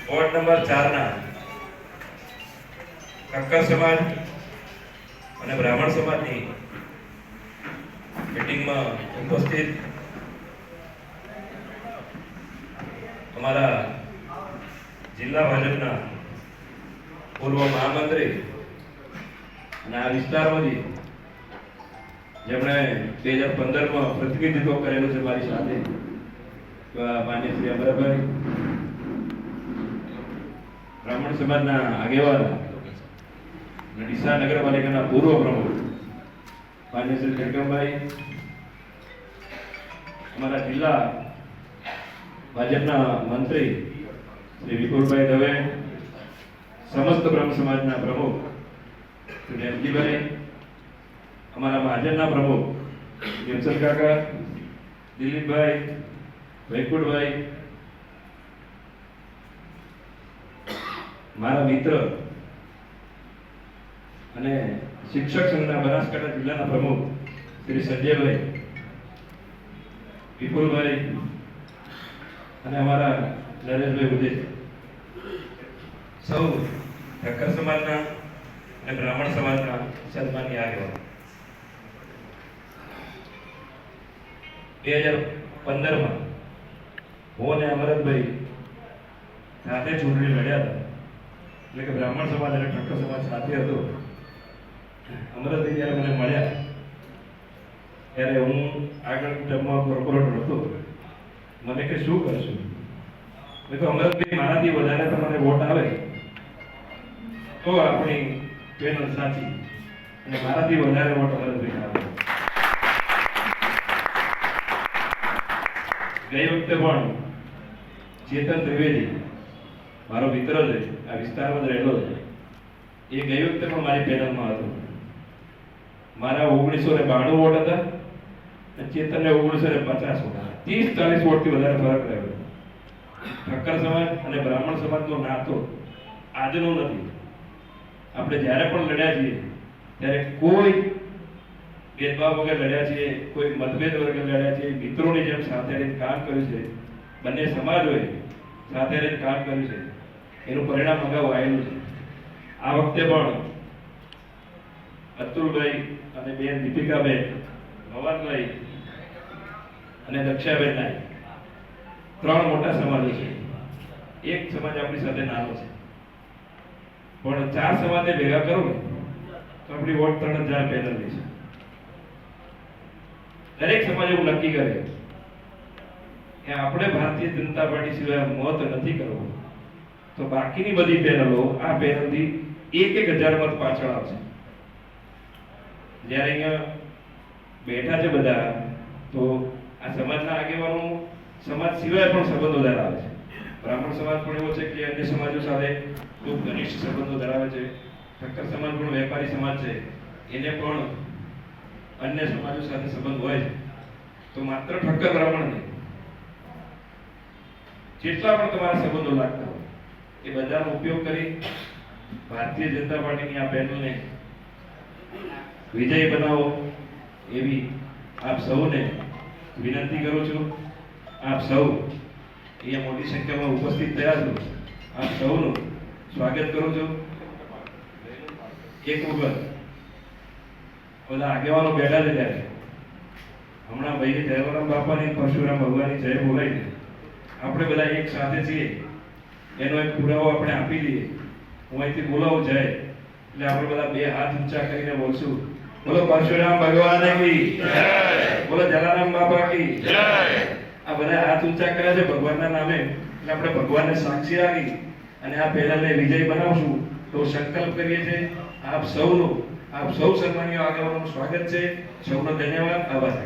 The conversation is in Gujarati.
વોર્ડ નંબર 4 ના ઠક્કર સમાજ અને બ્રાહ્મણ સમાજની મીટિંગમાં ઉપસ્થિત અમારા જિલ્લા ભાજપના પૂર્વ મહામંત્રી અને આ વિસ્તારમાંથી જેમણે 2015માં પ્રતિનિધિત્વ કરેલું છે મારી સાથે માન્ય શ્રી અમરભાઈ, બ્રાહ્મણ સમાજના આગેવાન અને ડીસા નગરપાલિકાના પૂર્વ પ્રમુખ માન્ય શ્રી જગમભાઈ, અમારા જિલ્લા ભાજપના મંત્રી શ્રી વિપુલભાઈ દવે, સમસ્ત બ્રહ્મ સમાજના પ્રમુખ શ્રી રેમજીભાઈ, અમારા મહાજનના પ્રમુખ યમસર કાકા, દિલીપભાઈ, વૈકુંઠભાઈ, મારા મિત્ર અને શિક્ષક સંઘના બનાસકાંઠા જિલ્લાના પ્રમુખ શ્રી સંજયભાઈ, વિપુલભાઈ અને અમારા નરેશભાઈ ઉદય, સૌ ઠક્કર સમાજના અને બ્રાહ્મણ સમાજના સન્માનની આગેવાનો 2015માં હું અને અમરતભાઈ સાથે ચૂંટણી લડ્યા હતા, એટલે કે બ્રાહ્મણ સમાજ અને ઠક્કર સમાજ સાથે હતો. અમરતભાઈ જ્યારે મને મળ્યા ત્યારે હું આગળ ટર્મમાં કોર્પોરેટર હતો. મને કે શું કરશું? મેં કહ્યું અમરતભાઈ, મારાથી વધારે તમારે વોટ આવે તો આપણી પેનલ સાચી, અને મારાથી વધારે વોટ અમરતભાઈ આવે. ગઈ વખતે પણ ચેતન ત્રિવેદી મારો મિત્ર છે, આ વિસ્તારમાં રહેલો છે, એ ગઈ વખતે પણ મારી પેનલમાં હતો. મારા 1992 વોટ હતા અને ચેતનને 1950 વોટ હતા. 30-40 વોટથી વધારે ફરક રહ્યો. ઠક્કર સમાજ અને બ્રાહ્મણ સમાજનો નાતો આજનો નથી. આપણે જ્યારે પણ લડ્યા છીએ ત્યારે કોઈ ભેદભાવ વગર લડ્યા છીએ, કોઈ મતભેદ વગર લડ્યા છીએ. મિત્રોની જેમ સાથે રહીને કામ કર્યું છે. બંને સમાજોએ સાથે રહીને કામ કર્યું છે. એનું પરિણામ અગાઉ આવેલું છે. આ વખતે પણ અતુલભાઈ અને બેન દીપિકાબેન, ભવાનભાઈ અને દક્ષાબેન નાય 3 મોટા સમાજો છે. એક સમાજ આપણી સાથે નાનો છે, પણ 4 સમાજને ભેગા કરો ને તો આપણી વોટ 3000 પેનલની છે. દરેક સમાજ એવું નક્કી કરે કે આપણે ભારતીય જનતા પાર્ટી સિવાય મત નથી કરવો, તો બાકીની બધી પેનલો આ પેનલથી 1000 મત પાછળ આવશે. જ્યારે અહીંયા બેઠા છે બધા, તો આ સમાજના આગેવાનો સમાજ સિવાય પણ સંબંધો ધરાવે છે. બ્રાહ્મણ સમાજ પણ એવો છે કે અન્ય સમાજો સાથે ખૂબ ઘનિષ્ઠ સંબંધો ધરાવે છે. ઠક્કર સમાજ પણ વેપારી સમાજ છે, એને પણ અન્ય સમાજો સાથે સંબંધ હોય છે. તો માત્ર ઠક્કર બ્રાહ્મણ નહીં, જેટલા પણ તમારા સંબંધો લાગતા હોય એ બધાનો ઉપયોગ કરી ભારતીય જનતા પાર્ટીની આ પેનલને વિજય બનાવો એવી આપ સૌને વિનંતી કરું છું. આપ સૌ અહીંયા મોટી સંખ્યામાં ઉપસ્થિત થયા છો. આપ સૌનું સ્વાગત કરું છું. એક વખત બધા આગેવાનો બેઠા છે ત્યારે હમણાં ભાઈ જયવરામ બાપાની, પરશુરામ ભગવાનની જય બોલાઈ, આપણે બધા એક સાથે છીએ એનો એક પુરાવો આપણે આપી દઈએ. હું અહીંથી બોલાવું જાય એટલે આપણે બધા 2 હાથ ઊંચા કરીને બોલશું, બોલો પરશુરામ ભગવાન કી જય, બોલો જલારામ બાપા કી જય. આ બધા હાથ ઊંચા કર્યા છે ભગવાનના નામે, એટલે આપણે ભગવાનને સાક્ષી રાખી અને આ પેનલને વિજય બનાવશું. તો સંકલ્પ કરીએ છીએ. આપ સૌ સન્માનીય આગેવાનોનું સ્વાગત છે. સૌનો ધન્યવાદ. આભાર.